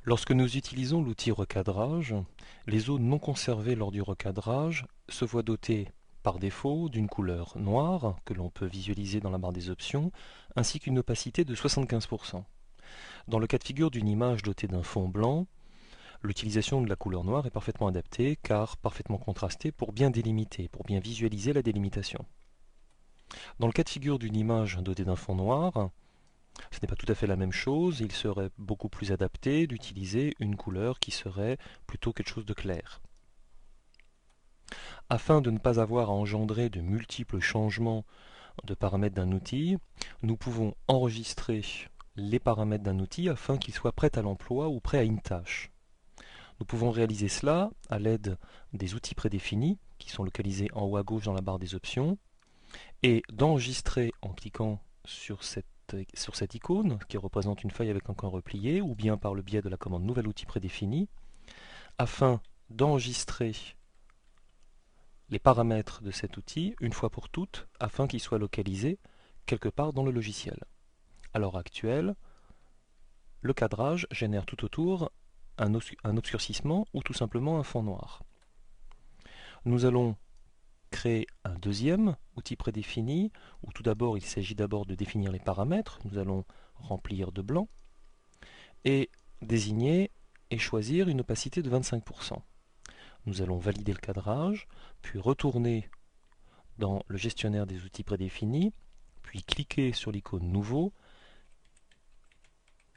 Lorsque nous utilisons l'outil recadrage, les zones non conservées lors du recadrage se voient dotées par défaut d'une couleur noire que l'on peut visualiser dans la barre des options, ainsi qu'une opacité de 75%. Dans le cas de figure d'une image dotée d'un fond blanc, l'utilisation de la couleur noire est parfaitement adaptée car parfaitement contrastée pour bien délimiter, pour bien visualiser la délimitation. Dans le cas de figure d'une image dotée d'un fond noir, ce n'est pas tout à fait la même chose, il serait beaucoup plus adapté d'utiliser une couleur qui serait plutôt quelque chose de clair. Afin de ne pas avoir à engendrer de multiples changements de paramètres d'un outil, nous pouvons enregistrer les paramètres d'un outil afin qu'il soit prêt à l'emploi ou prêt à une tâche. Nous pouvons réaliser cela à l'aide des outils prédéfinis qui sont localisés en haut à gauche dans la barre des options et d'enregistrer en cliquant sur cette icône qui représente une feuille avec un coin replié ou bien par le biais de la commande nouvel outil prédéfini afin d'enregistrer les paramètres de cet outil une fois pour toutes afin qu'ils soient localisés quelque part dans le logiciel. À l'heure actuelle, le cadrage génère tout autour un obscurcissement ou tout simplement un fond noir. Nous allons créer un deuxième outil prédéfini où tout d'abord il s'agit d'abord de définir les paramètres. Nous allons remplir de blanc et désigner et choisir une opacité de 25%. Nous allons valider le cadrage, puis retourner dans le gestionnaire des outils prédéfinis, puis cliquer sur l'icône Nouveau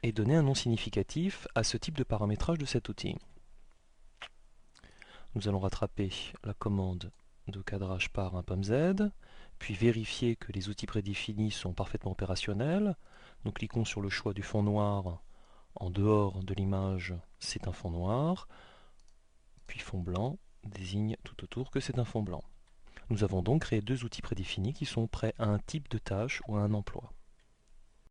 et donner un nom significatif à ce type de paramétrage de cet outil. Nous allons rattraper la commande de cadrage par un pomme-z, puis vérifier que les outils prédéfinis sont parfaitement opérationnels. Nous cliquons sur le choix du fond noir en dehors de l'image, c'est un fond noir, puis fond blanc désigne tout autour que c'est un fond blanc. Nous avons donc créé deux outils prédéfinis qui sont prêts à un type de tâche ou à un emploi.